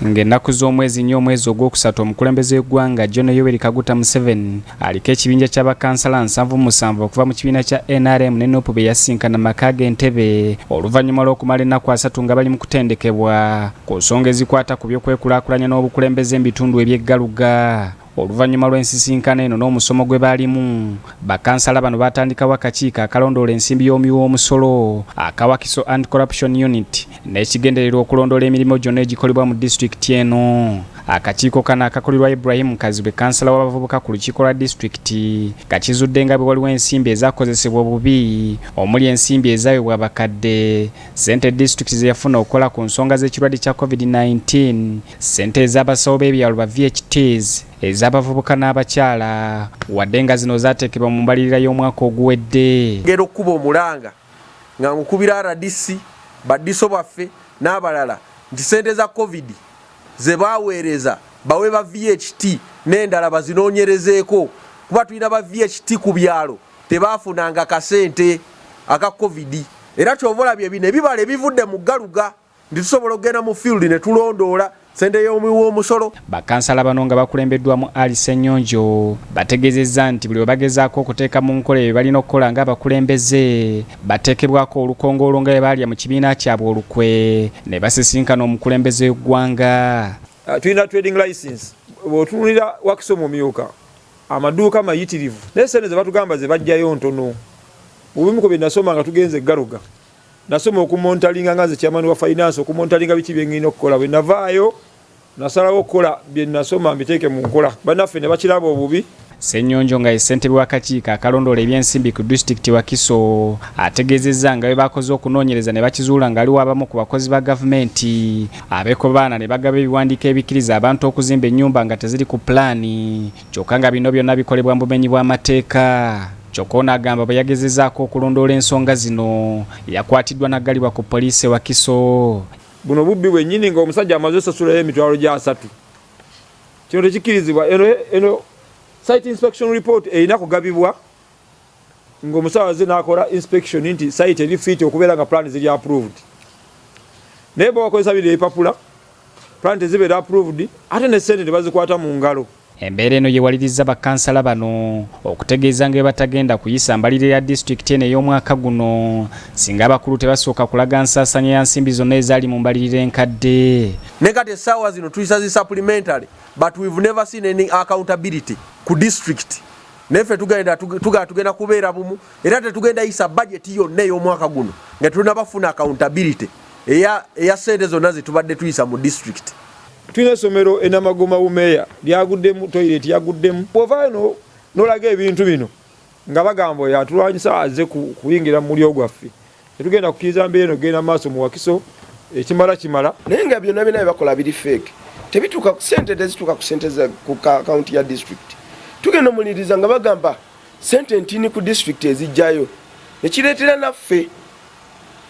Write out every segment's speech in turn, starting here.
Ng'ennaku z'omwezi nnyo omwezi ogwokusatu omukulembeze w'eggwanga John Yoweri Kaguta Museveni aliko ekibinja ky'abakansala 77 okuva mu kibiina kya NRM ne NUP be yasinkana maka g'Entebbe oluvannyuma lw'okumala ennaku 3 nga bali mu kutendekebwa ku nsonga ezikwata ku by'okwekulaakulanya n'obukulembeze mu bitundu eby'eggaluga. Oluvannyuma lw'ensisinkano eno n'omusomo gwe baalimu, bakkansala bano batandikawo akakiiko akalondoola ensimbi y'omuwi w'omusolo aka Wakiso Anti Corroption Unit n'ekigendererwa okulondoola emirimu gyonna egikolebwa mu disitulikiti eno. Akakiiko kano akakulirwa Ibrahim Kazibwe kansala w'abavubuka ku lukiiko lwa disitulikiti kakizudde nga bwe waliwo ensimbi ezaakozesebwa obubi omuli ensimbi ezaweebwa abakadde, ssente disitulikiti ze yafuna okukola ku nsonga z'ekirwadde kya COVID-19, ssente ez'abasawo b'ebyalo ba VHTs, ez'abavubuka n'abakyala wadde nga zino zaateekebwa mu mbalirira y'omwaka oguwedde. Ngero okuba omulanga nga nkubira RDC baddiso baffe n'abalala nti ssente za COVID ze baweereza bawe ba VHT n'endala bazinoonyerezeeko kuba tulina ba VHT ku byalo tebaafunanga kasente aka COVID. Era kyovola bye bino ebibala ebivudde mu ggaluga ndi tusobola okugenda mu field ne tulondoola ssente y'omuwi w'omusolo. Bakkansala bano nga bakulembeddwamu Ali Ssenyonjo bategeezezza nti buli we bagezaako okuteeka mu nkola ebyo balina okukola ng'abakulembeze bateekebwako olukongoolo nga bwe baalya mu kibiina kyabwe olukwe ne basisinkana omukulembeze w'eggwanga. Tulina trading license bw'otunulira Wakiso mumyuka amaduuka mayitirivu naye ssente ze batugamba ze bajjayo ntono. Obumu ku bye nasoma nga tugenze eggaluga nasoma okumontalinga nga nze chairman wa finance okumontalinga biki bye ngina okukola bwe navaayo nasalawo okukola bye nasoma mbiteeke mu nkola bannaffe ne bakiraba obubi. Ssenyonjo nga ssentebe w'akakiiko akalondoola ebyensimbi ku disitulikiti Wakiso ategeezezza nga bwe bakoze okunoonyereza ne bakizuula nga aliwo abamu ku bakozi ba gavumenti abeekobaana ne bagaba ebiwandiiko ebikkiriza abantu okuzimba ennyumba nga teziri ku pulaani kyokka nga bino byonna bikolebwa mu bumenyi bw'amateeka. Kyokka agamba bwe yagezezaako okulondoola ensonga zino yakwatiddwa n'aggalibwa ku poliisi Wakiso. Buno bubbi bwennyini ng'omusajja amaze osasulayo emitwalo gya 3 kino tekikkirizibwa. Eno site inspection report erina kugabibwa ng'omusawo n'akola inspection nti site eri fit okubeera nga plan ziri approved. Naye bwe bakozesa biri ebipapula plan tezibeera approved ate ne ssente tebazikwata mu ngalo. Embeera eno yeewaliriza bakkansala bano okutegeeza nga bwebatagenda kuyisa mbalirira ya disitulikiti eno ey'omwaka guno singa abakulu tebasooka kulaga nsaasaanya ya nsimbi zonna ezaali mu mbalirira enkadde. Ne kati essaawa zino tuyisa zi supplementary but we've never seen any accountability ku district. Neffe tugenda kubeera bumu era tetugenda yisa budget yonna ey'omwaka guno nga tulina bafuna accountability eya ssente zonna zetubadde tuyisa mu district. Tulina essomero enamagoma umeya lyaguddemu toilet yaguddemu. Bw'ovaayo n'olaga ebintu bino nga bagamba yatulwanyisa azze kuyingira mu mulyo gwaffe tetugenda kukkiriza mbeera eno genda maaso mu Wakiso ekimala naye nga byonna bina bakola biri fake tebituuka ku ssente tezituuka ku ssente ku akaunti ya district. Tugenda omuliriza nga bagamba ssente ntini ku district ezijjayo nekireetera naffe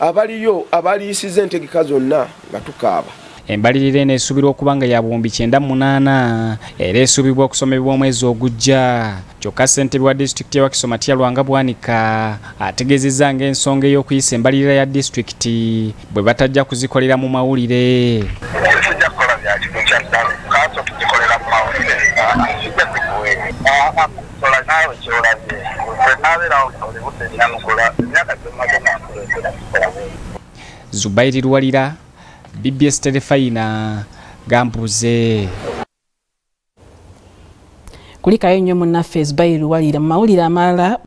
abaliyo abaliyisiza entegeka zonna nga tukaaba. Embalirira eno esuubirwa okuba nga yabuwumbi 98 era esuubirwa okusomebwa omwezi ogujja. Kyokka ssentebe wa disitulikiti ya Wakiso Matya Lwanga Bwanika ategeezezza ng'ensonga ey'okuyisa embalirira ya disitulikiti bwe batajja kuzikolera mu mawulire. Zubairi Lwalira BBS Telefayina Gambuze. Kulikayo nnyo munnaffe Zubairi Lwalira mu mawulire amalala